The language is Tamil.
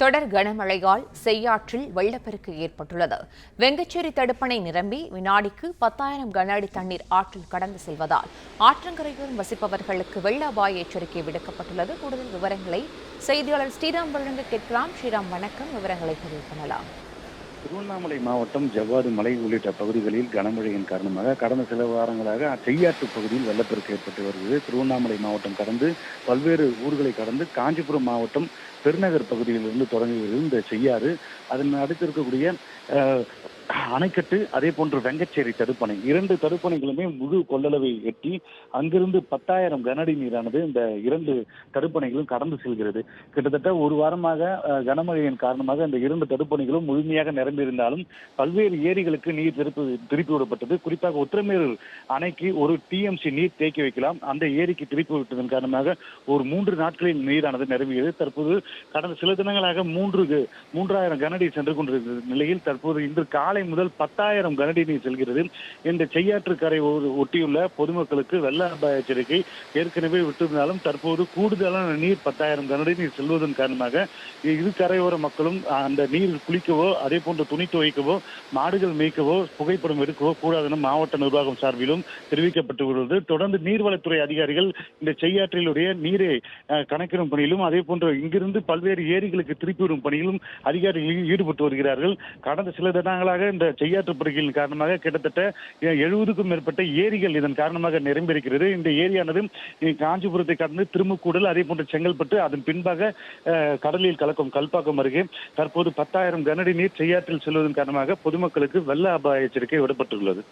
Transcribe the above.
தொடர் கனமழையால் செய்யாற்றில் வெள்ளப்பெருக்கு ஏற்பட்டுள்ளது. வெங்கச்சேரி தடுப்பணை நிரம்பி வினாடிக்கு 10,000 கன அடி தண்ணீர் ஆற்றில் கடந்து செல்வதால் ஆற்றங்கரையோரம் வசிப்பவர்களுக்கு வெள்ள அபாய எச்சரிக்கை விடுக்கப்பட்டுள்ளது. கூடுதல் விவரங்களை செய்தியாளர் ஸ்ரீராம் வழங்க கேட்கலாம். ஸ்ரீராம், வணக்கம். விவரங்களை பதிவு பண்ணலாம். திருவண்ணாமலை மாவட்டம் ஜவ்வாது மலை உள்ளிட்ட பகுதிகளில் கனமழையின் காரணமாக கடந்த சில வாரங்களாக செய்யாற்று பகுதியில் வெள்ளப்பெருக்கு ஏற்பட்டு வருகிறது. திருவண்ணாமலை மாவட்டம் கடந்து பல்வேறு ஊர்களை கடந்து காஞ்சிபுரம் மாவட்டம் பெருநகர் பகுதியிலிருந்து தொடங்குகிறது இந்த செய்யாறு. அதன் அடுத்து இருக்கக்கூடிய அணைக்கட்டு, அதே போன்று வெங்கச்சேரி தடுப்பணை, இரண்டு தடுப்பணைகளுமே முழு கொள்ளளவை எட்டி அங்கிருந்து 10,000 கன அடி நீரானது இந்த இரண்டு தடுப்பணைகளும் கடந்து செல்கிறது. கிட்டத்தட்ட ஒரு வாரமாக கனமழையின் காரணமாக இந்த இரண்டு தடுப்பணைகளும் முழுமையாக நிரம்பியிருந்தாலும் பல்வேறு ஏரிகளுக்கு நீர் திருப்பி விடப்பட்டது. குறிப்பாக உத்திரமேரூர் அணைக்கு ஒரு டிஎம்சி நீர் தேக்கி வைக்கலாம், அந்த ஏரிக்கு திருப்பி விட்டதன் காரணமாக ஒரு 3 நாட்களில் நீரானது நிரம்பியது. தற்போது கடந்த சில தினங்களாக 3,000 கன அடி சென்று கொண்டிருக்கிற நிலையில் தற்போது இன்று காலை முதல் 10,000 கன அடி நீர் செல்கிறது. இந்த செய்யாற்று கரை ஒட்டியுள்ள பொதுமக்களுக்கு வெள்ள அபாய எச்சரிக்கை ஏற்கனவே விட்டிருந்தாலும் தற்போது கூடுதலான நீர் 10,000 கன அடி நீர் செல்வதன் காரணமாக இரு கரையோர மக்களும் அந்த நீர் குளிக்கவோ, அதே போன்று துணி துவைக்கவோ, மாடுகள் மேய்க்கவோ, புகைப்படம் எடுக்கவோ கூடாது என மாவட்ட நிர்வாகம் சார்பிலும் தெரிவிக்கப்பட்டுள்ளது. தொடர்ந்து நீர்வளத்துறை அதிகாரிகள் இந்த செய்யாற்றிலுடைய நீரை கணக்கிடும் பணியிலும், அதே போன்று இங்கிருந்து பல்வேறு ஏரிகளுக்கு திருப்பி வரும் பணியிலும் அதிகாரிகள் ஈடுபட்டு வருகிறார்கள். கடந்த சில தினங்களாக இந்த செய்யாற்று படுகையின் காரணமாக கிட்டத்தட்ட 70க்கும் மேற்பட்ட ஏரிகள் இதன் காரணமாக நிரம்பியிருக்கிறது. இந்த ஏரியானது காஞ்சிபுரத்தை கடந்து திருமுக்கூடல், அதே போன்று செங்கல்பட்டு, அதன் பின்பாக கடலில் கலக்கும் கல்பாக்கம் அருகே தற்போது 10,000 கன அடி நீர் செய்யாற்றில் செல்வதன் காரணமாக பொதுமக்களுக்கு வெள்ள அபாய எச்சரிக்கை விடப்பட்டுள்ளது.